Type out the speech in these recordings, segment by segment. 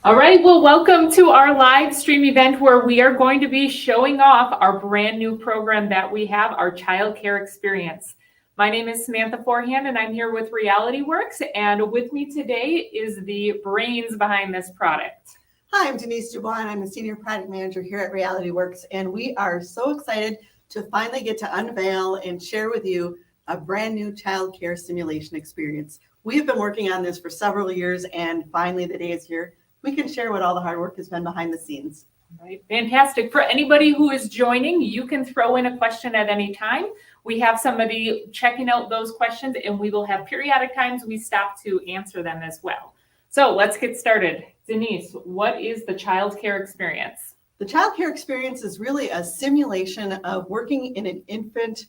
All right, well, welcome to our live stream event where we are going to be showing off our brand new program that we have, our Child Care Experience. My name is Samantha Forehand and I'm here with Realityworks, and with me today is the brains behind this product. Hi, I'm Denise Dubois and I'm the Senior Product Manager here at Realityworks, and we are so excited to finally get to unveil and share with you a brand new child care simulation experience. We have been working on this for several years, and finally the day is here. We can share what all the hard work has been behind the scenes. Right, fantastic. For anybody who is joining, you can throw in a question at any time. We have somebody checking out those questions, and we will have periodic times we stop to answer them as well. So let's get started. Denise, what is the Child Care Experience? The Child Care Experience is really a simulation of working in an infant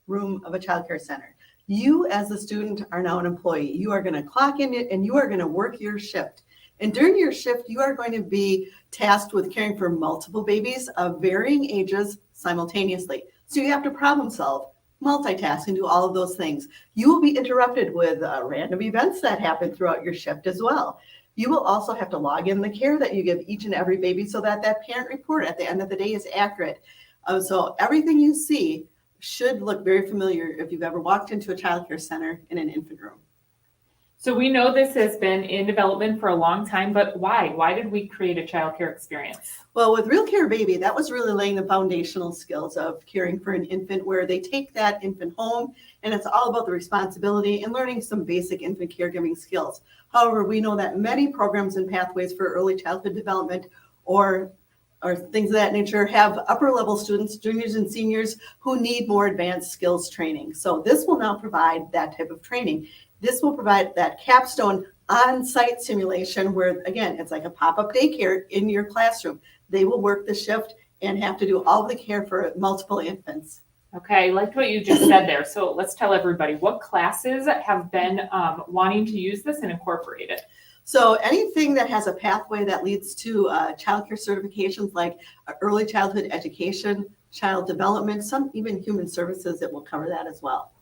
room of a child care center. You as a student are now an employee. You are going to clock in and you are going to work your shift. And during your shift, you are going to be tasked with caring for multiple babies of varying ages simultaneously. So you have to problem solve, multitask, and do all of those things. You will be interrupted with random events that happen throughout your shift as well. You will also have to log in the care that you give each and every baby so that that parent report at the end of the day is accurate. So everything you see should look very familiar if you've ever walked into a child care center in an infant room. So we know this has been in development for a long time, but why? Why did we create a child care experience? Well, with Real Care Baby, that was really laying the foundational skills of caring for an infant, where they take that infant home and it's all about the responsibility and learning some basic infant caregiving skills. However, we know that many programs and pathways for early childhood development or things of that nature have upper level students, juniors and seniors, who need more advanced skills training. So this will now provide that type of training. This will provide that capstone on-site simulation where, again, it's like a pop-up daycare in your classroom. They will work the shift and have to do all the care for multiple infants. Okay, I liked what you just said there. So let's tell everybody what classes have been wanting to use this and incorporate it. So anything that has a pathway that leads to child care certifications like early childhood education, child development, some even human services, it will cover that as well.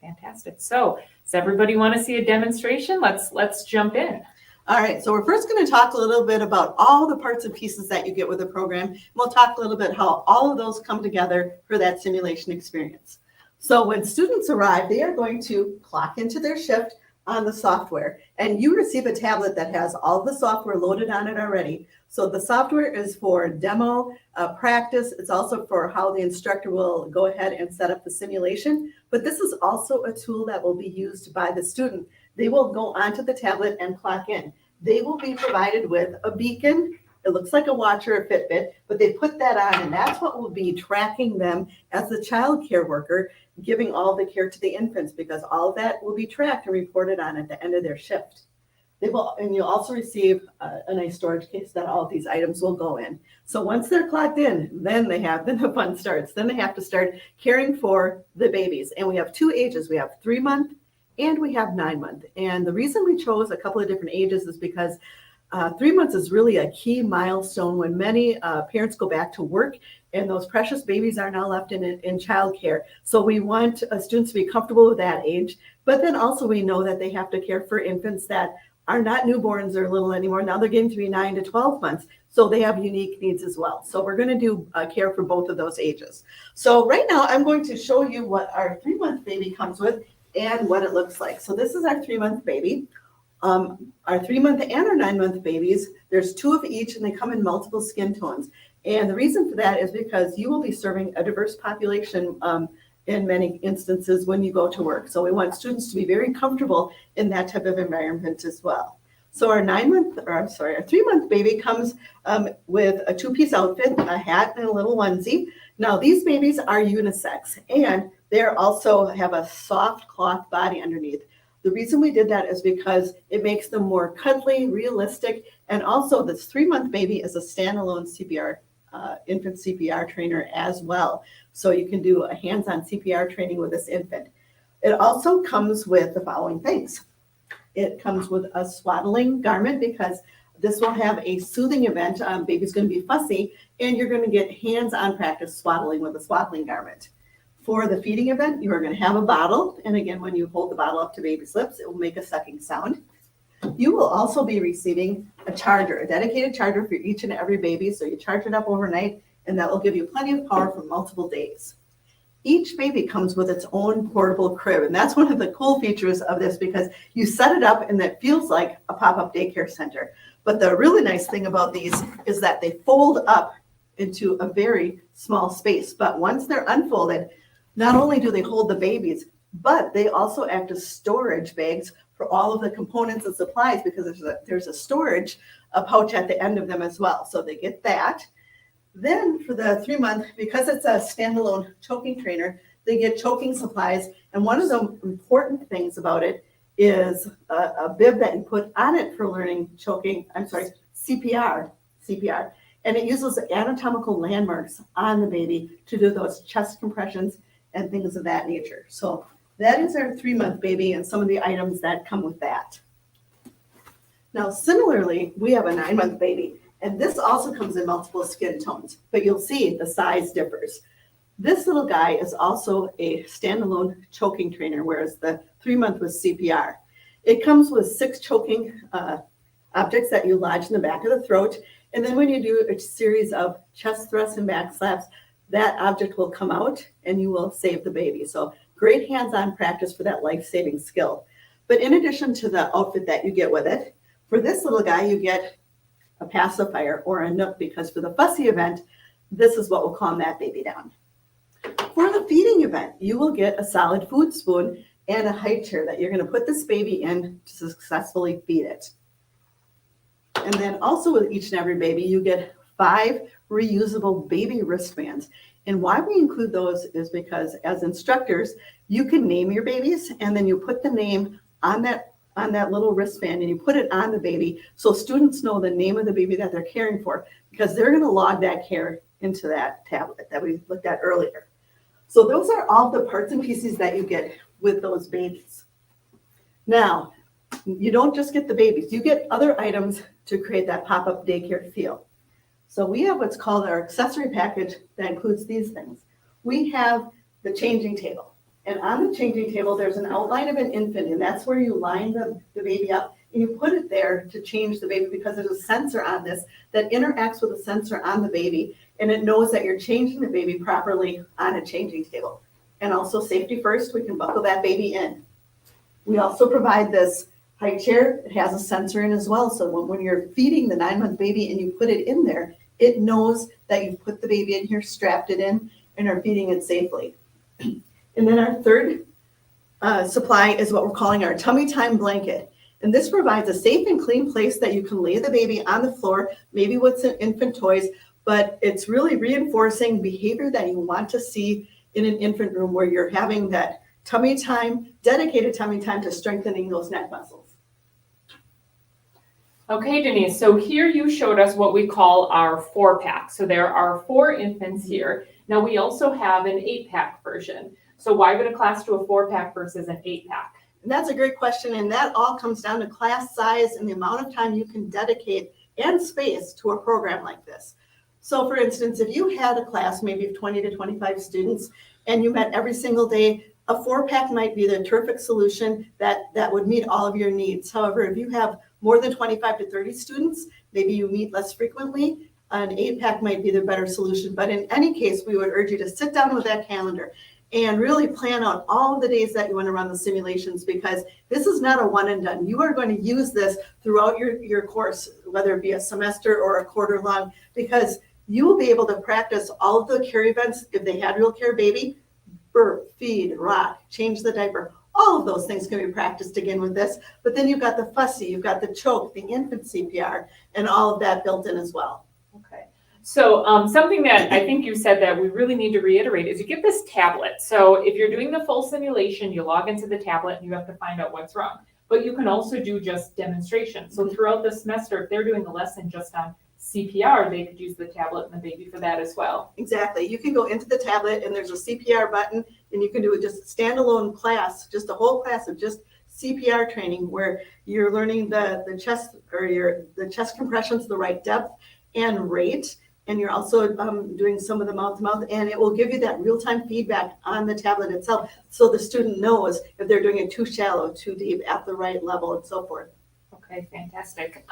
Fantastic. So does everybody want to see a demonstration? Let's jump in. All right, so we're first going to talk a little bit about all the parts and pieces that you get with the program. We'll talk a little bit how all of those come together for that simulation experience. So when students arrive, they are going to clock into their shift on the software, and you receive a tablet that has all the software loaded on it already. So the software is for demo, practice. It's also for how the instructor will go ahead and set up the simulation. But this is also a tool that will be used by the student. They will go onto the tablet and clock in. They will be provided with a beacon. It looks like a watch or a Fitbit, but they put that on, and that's what will be tracking them as the child care worker, giving all the care to the infants, because all of that will be tracked and reported on at the end of their shift. They will, and you'll also receive a nice storage case that all of these items will go in. So once they're clocked in, then the fun starts. Then they have to start caring for the babies. And we have two ages. We have 3-month and we have 9-month. And the reason we chose a couple of different ages is because 3 months is really a key milestone when many parents go back to work, and those precious babies are now left in childcare. So we want students to be comfortable with that age, but then also we know that they have to care for infants that are not newborns or little anymore. Now they're getting to be 9 to 12 months. So they have unique needs as well. So we're going to do care for both of those ages. So right now I'm going to show you what our 3-month baby comes with and what it looks like. So this is our 3-month baby. Our 3-month and our 9-month babies, there's 2 of each, and they come in multiple skin tones. And the reason for that is because you will be serving a diverse population in many instances when you go to work. So we want students to be very comfortable in that type of environment as well. So our 3-month baby comes with a 2-piece outfit, a hat, and a little onesie. Now these babies are unisex, and they also have a soft cloth body underneath. The reason we did that is because it makes them more cuddly, realistic, and also this 3-month baby is a standalone CPR, infant CPR trainer as well. So you can do a hands-on CPR training with this infant. It also comes with the following things. It comes with a swaddling garment, because this will have a soothing event. Baby's going to be fussy, and you're going to get hands-on practice swaddling with a swaddling garment. For the feeding event, you are going to have a bottle. And again, when you hold the bottle up to baby's lips, it will make a sucking sound. You will also be receiving a charger, a dedicated charger for each and every baby. So you charge it up overnight, and that will give you plenty of power for multiple days. Each baby comes with its own portable crib, and that's one of the cool features of this because you set it up and it feels like a pop-up daycare center. But the really nice thing about these is that they fold up into a very small space. But once they're unfolded, not only do they hold the babies, but they also act as storage bags for all of the components and supplies because there's a storage pouch at the end of them as well. So they get that. Then for the 3-month, because it's a standalone choking trainer, they get choking supplies. And one of the important things about it is a bib that you put on it for learning CPR. And it uses anatomical landmarks on the baby to do those chest compressions and things of that nature. So that is our 3-month baby and some of the items that come with that. Now, similarly, we have a 9-month baby. And this also comes in multiple skin tones, but you'll see the size differs. This little guy is also a standalone choking trainer, whereas the 3-month was CPR. It comes with 6 choking objects that you lodge in the back of the throat. And then when you do a series of chest thrusts and back slaps, that object will come out and you will save the baby. So great hands-on practice for that life-saving skill. But in addition to the outfit that you get with it, for this little guy, you get a pacifier or a nook, because for the fussy event, this is what will calm that baby down. For the feeding event, you will get a solid food spoon and a high chair that you're going to put this baby in to successfully feed it. And then also with each and every baby, you get 5 reusable baby wristbands. And why we include those is because as instructors, you can name your babies and then you put the name on that little wristband and you put it on the baby so students know the name of the baby that they're caring for, because they're going to log that care into that tablet that we looked at earlier. So those are all the parts and pieces that you get with those babies. Now, you don't just get the babies, you get other items to create that pop-up daycare feel. So we have what's called our accessory package that includes these things. We have the changing table. And on the changing table, there's an outline of an infant, and that's where you line the baby up and you put it there to change the baby, because there's a sensor on this that interacts with a sensor on the baby, and it knows that you're changing the baby properly on a changing table. And also safety first, we can buckle that baby in. We also provide this high chair. It has a sensor in as well. So when you're feeding the 9-month baby and you put it in there, it knows that you've put the baby in here, strapped it in, and are feeding it safely. And then our third supply is what we're calling our tummy time blanket. And this provides a safe and clean place that you can lay the baby on the floor, maybe with some infant toys, but it's really reinforcing behavior that you want to see in an infant room, where you're having that tummy time, dedicated tummy time to strengthening those neck muscles. Okay, Denise, so here you showed us what we call our 4-pack. So there are 4 infants here. Now we also have an 8-pack version. So why would a class do a 4-pack versus an 8-pack? And that's a great question. And that all comes down to class size and the amount of time you can dedicate and space to a program like this. So for instance, if you had a class maybe of 20 to 25 students and you met every single day, a 4-pack might be the terrific solution that would meet all of your needs. However, if you have more than 25 to 30 students, maybe you meet less frequently, an 8-pack might be the better solution. But in any case, we would urge you to sit down with that calendar and really plan out all of the days that you want to run the simulations, because this is not a one and done. You are going to use this throughout your course, whether it be a semester or a quarter long, because you will be able to practice all of the care events. If they had real care baby, burp, feed, rock, change the diaper, all of those things can be practiced again with this. But then you've got the fussy, you've got the choke, the infant CPR, and all of that built in as well. Okay. So something that I think you said that we really need to reiterate is you get this tablet. So if you're doing the full simulation, you log into the tablet and you have to find out what's wrong. But you can also do just demonstrations. So throughout the semester, if they're doing a lesson just on CPR, they could use the tablet and the baby for that as well. Exactly. You can go into the tablet and there's a CPR button, and you can do just a standalone class, just a whole class of just CPR training, where you're learning the chest or the chest compressions, the right depth and rate. And you're also doing some of the mouth-to-mouth, and it will give you that real-time feedback on the tablet itself, so the student knows if they're doing it too shallow, too deep, at the right level, and so forth. Okay. Okay, fantastic.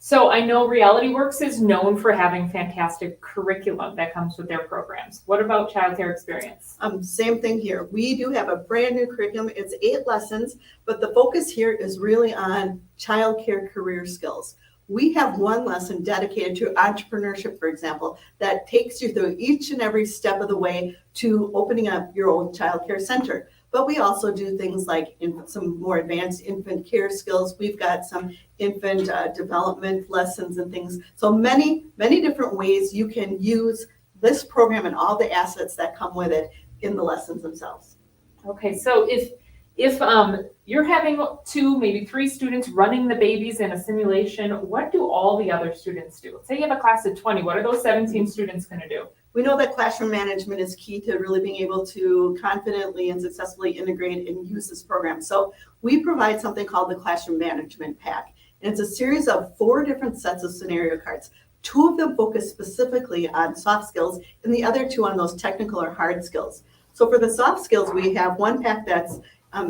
So I know Realityworks is known for having fantastic curriculum that comes with their programs. What about Child Care Experience? Same thing here. We do have a brand new curriculum. It's 8 lessons, but the focus here is really on childcare career skills. We have one lesson dedicated to entrepreneurship, for example, that takes you through each and every step of the way to opening up your own childcare center. But we also do things like some more advanced infant care skills. We've got some infant development lessons and things. So many different ways you can use this program and all the assets that come with it in the lessons themselves. Okay, so if you're having 2, maybe 3 students running the babies in a simulation, what do all the other students do? Say you have a class of 20, what are those 17 students going to do? We know that classroom management is key to really being able to confidently and successfully integrate and use this program. So we provide something called the Classroom Management Pack. And it's a series of 4 different sets of scenario cards. 2 of them focus specifically on soft skills and the other 2 on those technical or hard skills. So for the soft skills, we have one pack that's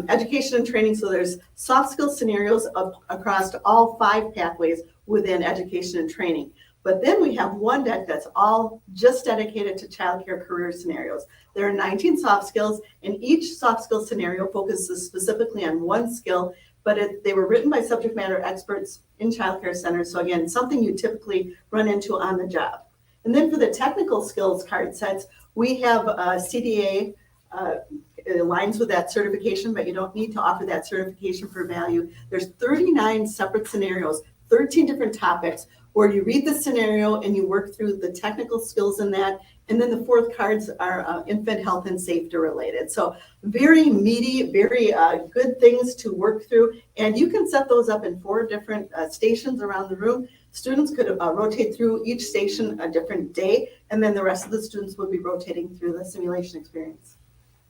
education and training. So there's soft skill scenarios across all 5 pathways within education and training. But then we have one deck that's all just dedicated to childcare career scenarios. There are 19 soft skills, and each soft skill scenario focuses specifically on one skill, but they were written by subject matter experts in childcare centers. So again, something you typically run into on the job. And then for the technical skills card sets, we have CDA aligns with that certification, but you don't need to offer that certification for value. There's 39 separate scenarios, 13 different topics, where you read the scenario and you work through the technical skills in that. And then the 4th cards are infant health and safety related. So very meaty, very good things to work through. And you can set those up in 4 different stations around the room. Students could rotate through each station a different day, and then the rest of the students would be rotating through the simulation experience.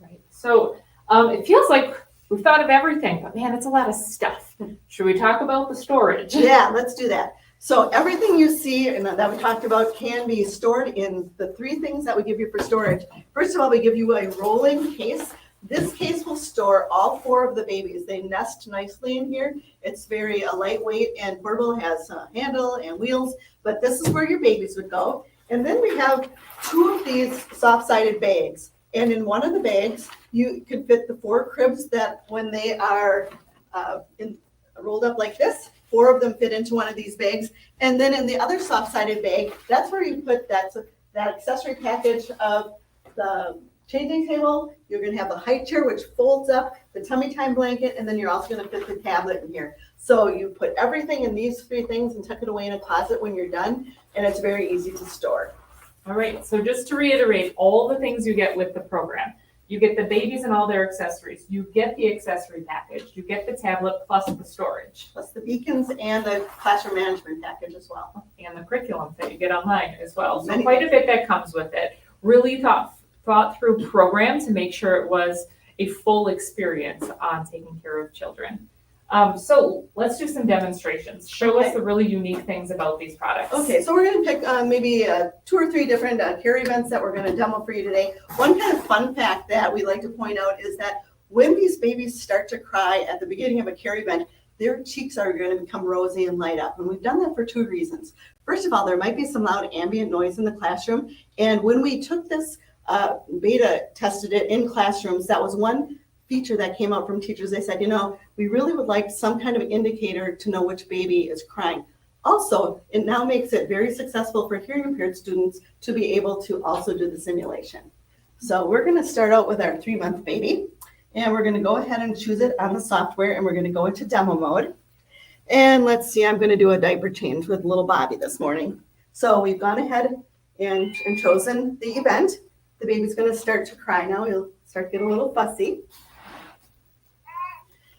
Right. So it feels like we've thought of everything, but man, it's a lot of stuff. Should we talk about the storage? Yeah, let's do that. So everything you see and that we talked about can be stored in the 3 things that we give you for storage. First of all, we give you a rolling case. This case will store all 4 of the babies. They nest nicely in here. It's very lightweight and portable. It has a handle and wheels, but this is where your babies would go. And then we have 2 of these soft-sided bags. And in one of the bags, you can fit the 4 cribs that when they are rolled up like this, 4 of them fit into one of these bags. And then in the other soft-sided bag, that's where you put that accessory package of the changing table. You're going to have the high chair, which folds up, the tummy time blanket, and then you're also going to fit the tablet in here. So you put everything in these 3 things and tuck it away in a closet when you're done, and it's very easy to store. All right, so just to reiterate, all the things you get with the program. You get the babies and all their accessories. You get the accessory package. You get the tablet plus the storage. Plus the beacons and the classroom management package as well. And the curriculum that you get online as well. So Many quite a bit that comes with it. Really thought through program to make sure it was a full experience on taking care of children. So let's do some demonstrations. Show us the really unique things about these products. Okay, so we're going to pick maybe 2 or 3 different care events that we're going to demo for you today. One kind of fun fact that we like to point out is that when these babies start to cry at the beginning of a care event, their cheeks are going to become rosy and light up. And we've done that for 2 reasons. First of all, there might be some loud ambient noise in the classroom. And when we took this beta tested it in classrooms, that was one feature that came out from teachers. They said, we really would like some kind of indicator to know which baby is crying. Also, it now makes it very successful for hearing impaired students to be able to also do the simulation. So we're going to start out with our 3-month baby, and we're going to go ahead and choose it on the software, and we're going to go into demo mode. And let's see, I'm going to do a diaper change with little Bobby this morning. So we've gone ahead and chosen the event. The baby's going to start to cry now. He'll start to get a little fussy.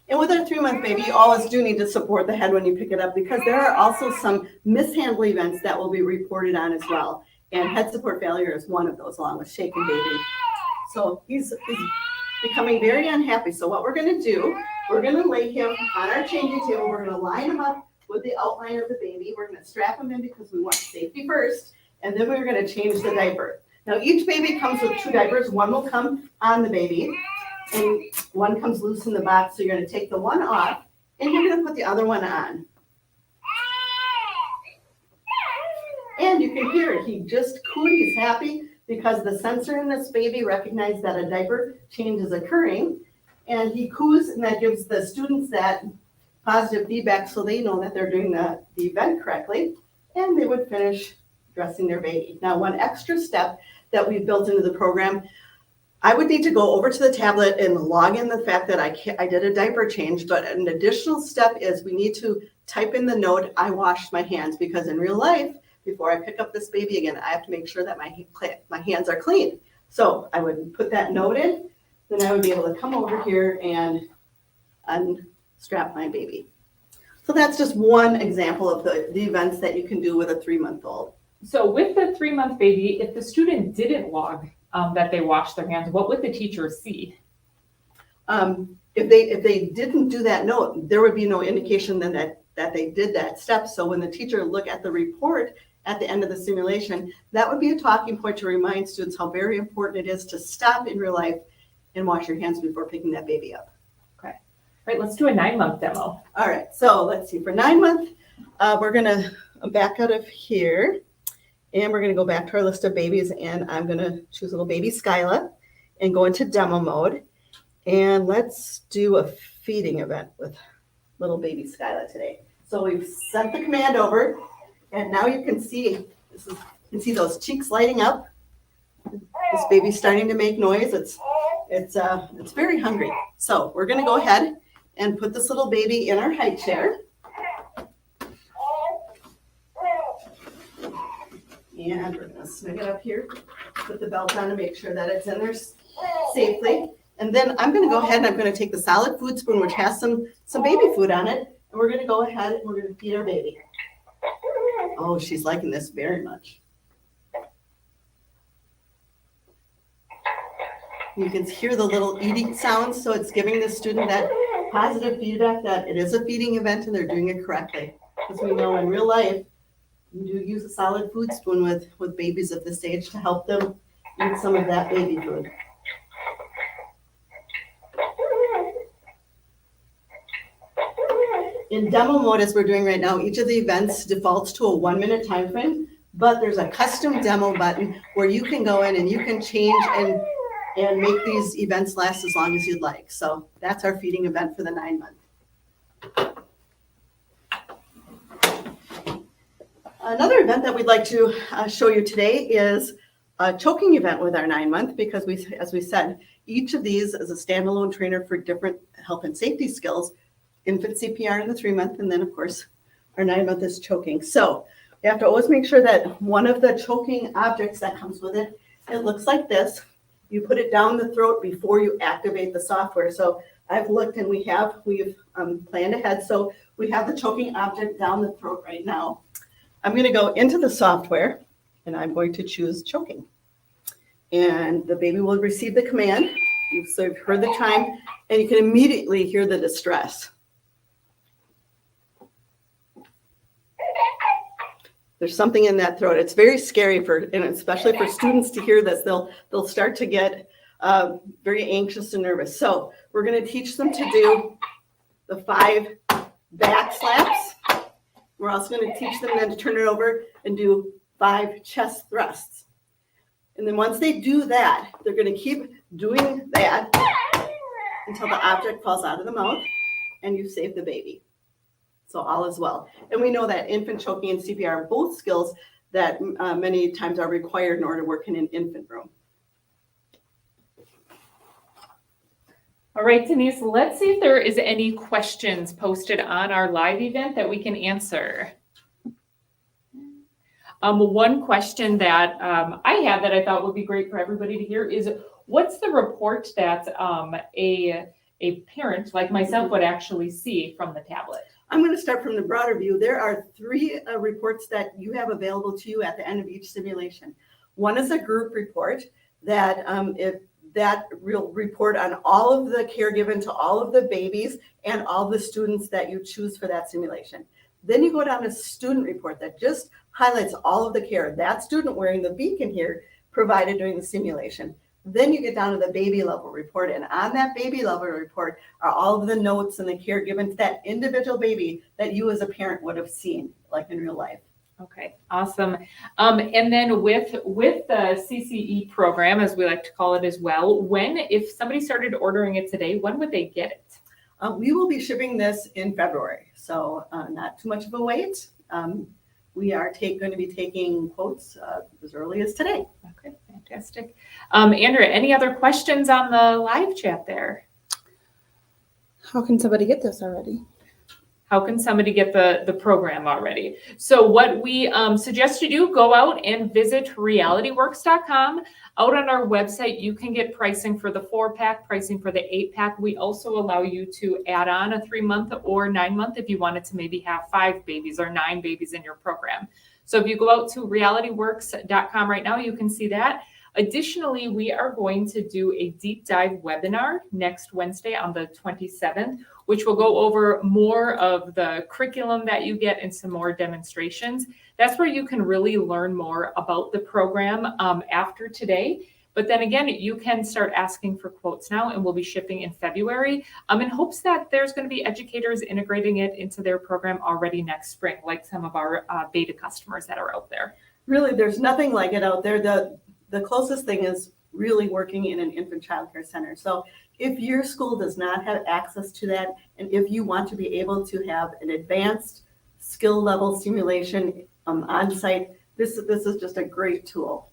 And with our 3-month baby, you always do need to support the head when you pick it up, because there are also some mishandle events that will be reported on as well. And head support failure is one of those, along with shaken baby. So he's becoming very unhappy. So what we're going to do, we're going to lay him on our changing table. We're going to line him up with the outline of the baby. We're going to strap him in because we want safety first. And then we're going to change the diaper. Now each baby comes with 2 diapers. One will come on the baby, and one comes loose in the box. So you're going to take the one off, and you're going to put the other one on. And you can hear it. He just cooed. He's happy because the sensor in this baby recognized that a diaper change is occurring. And he coos, and that gives the students that positive feedback so they know that they're doing the event correctly. And they would finish dressing their baby. Now, one extra step that we've built into the program, I would need to go over to the tablet and log in the fact that I did a diaper change, but an additional step is we need to type in the note, I washed my hands, because in real life, before I pick up this baby again, I have to make sure that my hands are clean. So I would put that note in, then I would be able to come over here and unstrap my baby. So that's just one example of the events that you can do with a 3-month-old. So with the 3-month baby, if the student didn't log that they washed their hands, what would the teacher see? If they didn't do that note, there would be no indication then that they did that step. So when the teacher look at the report at the end of the simulation, that would be a talking point to remind students how very important it is to stop in real life and wash your hands before picking that baby up. Okay. All right, let's do a 9-month demo. All right, so let's see. For 9-month, we're gonna back out of here, and we're gonna go back to our list of babies, and I'm gonna choose little baby Skyla and go into demo mode. And let's do a feeding event with little baby Skyla today. So we've sent the command over, and now you can see those cheeks lighting up. This baby's starting to make noise. It's very hungry. So we're gonna go ahead and put this little baby in our high chair. And we're gonna snug it up here, put the belt on to make sure that it's in there safely. And then I'm gonna go ahead and I'm gonna take the solid food spoon, which has some baby food on it, and we're gonna go ahead and we're gonna feed our baby. Oh, she's liking this very much. You can hear the little eating sounds, so it's giving the student that positive feedback that it is a feeding event and they're doing it correctly. Because we know in real life, you do use a solid food spoon with babies at this age to help them eat some of that baby food. In demo mode, as we're doing right now, each of the events defaults to a 1-minute time frame, but there's a custom demo button where you can go in and you can change and make these events last as long as you'd like. So that's our feeding event for the 9-month. Another event that we'd like to show you today is a choking event with our 9-month, because as we said, each of these is a standalone trainer for different health and safety skills. Infant CPR in the 3-month, and then of course our 9-month is choking. So you have to always make sure that one of the choking objects that comes with it, it looks like this. You put it down the throat before you activate the software. So I've looked and we've planned ahead. So we have the choking object down the throat right now. I'm going to go into the software and I'm going to choose choking. And the baby will receive the command. So you've heard the chime and you can immediately hear the distress. There's something in that throat. It's very scary and especially for students to hear this. They'll start to get very anxious and nervous. So we're going to teach them to do the 5 back slaps. We're also going to teach them then to turn it over and do 5 chest thrusts. And then once they do that, they're going to keep doing that until the object falls out of the mouth and you save the baby. So all is well. And we know that infant choking and CPR are both skills that many times are required in order to work in an infant room. All right, Denise, let's see if there is any questions posted on our live event that we can answer. One question that I had that I thought would be great for everybody to hear is, what's the report that a parent like myself would actually see from the tablet? I'm going to start from the broader view. There are 3 reports that you have available to you at the end of each simulation. One is a group report that will report on all of the care given to all of the babies and all the students that you choose for that simulation. Then you go down to student report that just highlights all of the care that student wearing the beacon here provided during the simulation. Then you get down to the baby level report, and on that baby level report are all of the notes and the care given to that individual baby that you as a parent would have seen, like in real life. Okay, awesome. And then with the CCE program, as we like to call it as well, if somebody started ordering it today, when would they get it? We will be shipping this in February, so not too much of a wait. We are going to be taking quotes as early as today. Okay, fantastic. Andrea, any other questions on the live chat there? How can somebody get this already? How can somebody get the program already? So what we suggest you do, go out and visit realityworks.com. Out on our website, you can get pricing for the 4-pack, pricing for the 8-pack. We also allow you to add on a 3-month or 9-month if you wanted to maybe have 5 babies or 9 babies in your program. So if you go out to realityworks.com right now, you can see that. Additionally, we are going to do a deep dive webinar next Wednesday on the 27th, which will go over more of the curriculum that you get and some more demonstrations. That's where you can really learn more about the program after today. But then again, you can start asking for quotes now, and we'll be shipping in February in hopes that there's going to be educators integrating it into their program already next spring, like some of our beta customers that are out there. Really, there's nothing like it out there. The closest thing is really working in an infant child care center. So if your school does not have access to that, and if you want to be able to have an advanced skill level simulation on site, this is just a great tool.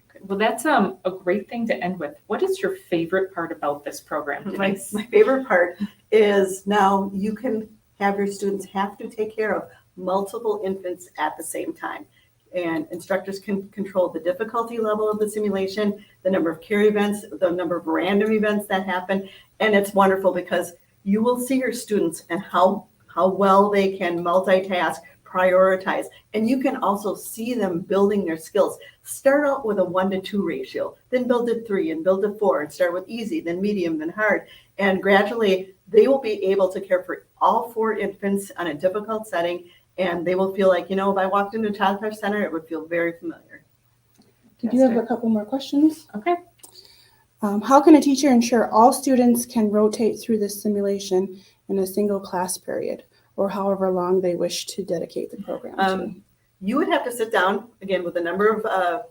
Okay. Well, that's a great thing to end with. What is your favorite part about this program, Denise? My favorite part is now you can have your students have to take care of multiple infants at the same time. And instructors can control the difficulty level of the simulation, the number of carry events, the number of random events that happen. And it's wonderful because you will see your students and how well they can multitask, prioritize. And you can also see them building their skills. Start out with a 1-to-2 ratio, then build to 3 and build to 4 and start with easy, then medium, then hard. And gradually they will be able to care for all 4 infants on a difficult setting. And they will feel like, if I walked into a child care center, it would feel very familiar. Did you have a couple more questions? Okay. How can a teacher ensure all students can rotate through this simulation in a single class period, or however long they wish to dedicate the program to? You would have to sit down, again, with the number of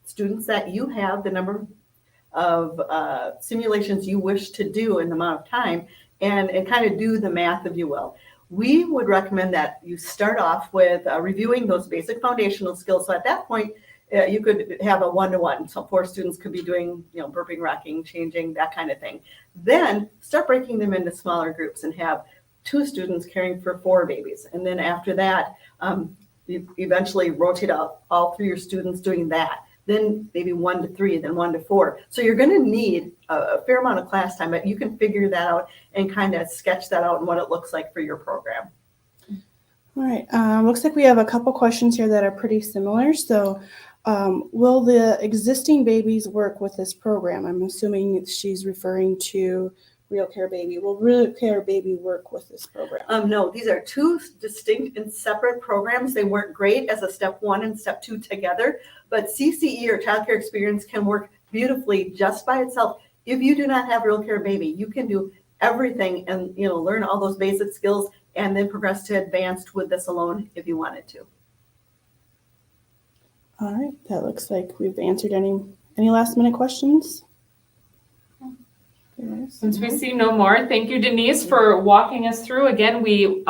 students that you have, the number of simulations you wish to do in the amount of time, and kind of do the math, if you will. We would recommend that you start off with reviewing those basic foundational skills. So at that point, you could have a 1-to-1. So 4 students could be doing, burping, rocking, changing, that kind of thing. Then start breaking them into smaller groups and have 2 students caring for 4 babies. And then after that, you eventually rotate out all 3 of your students doing that. Then maybe 1-to-3, then 1-to-4. So you're going to need a fair amount of class time, but you can figure that out and kind of sketch that out and what it looks like for your program. All right. Looks like we have a couple questions here that are pretty similar. So will the existing babies work with this program? I'm assuming she's referring to Real Care Baby. Will Real Care Baby work with this program? No, these are 2 distinct and separate programs. They work great as a step 1 and step 2 together, but CCE or Child Care Experience can work beautifully just by itself. If you do not have Real Care Baby, you can do everything and learn all those basic skills and then progress to advanced with this alone if you wanted to. All right, that looks like we've answered any last minute questions. Since we see no more, thank you, Denise, for walking us through. Again, we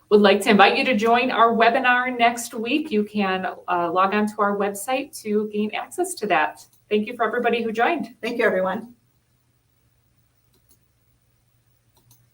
would like to invite you to join our webinar next week. You can log on to our website to gain access to that. Thank you for everybody who joined. Thank you, everyone.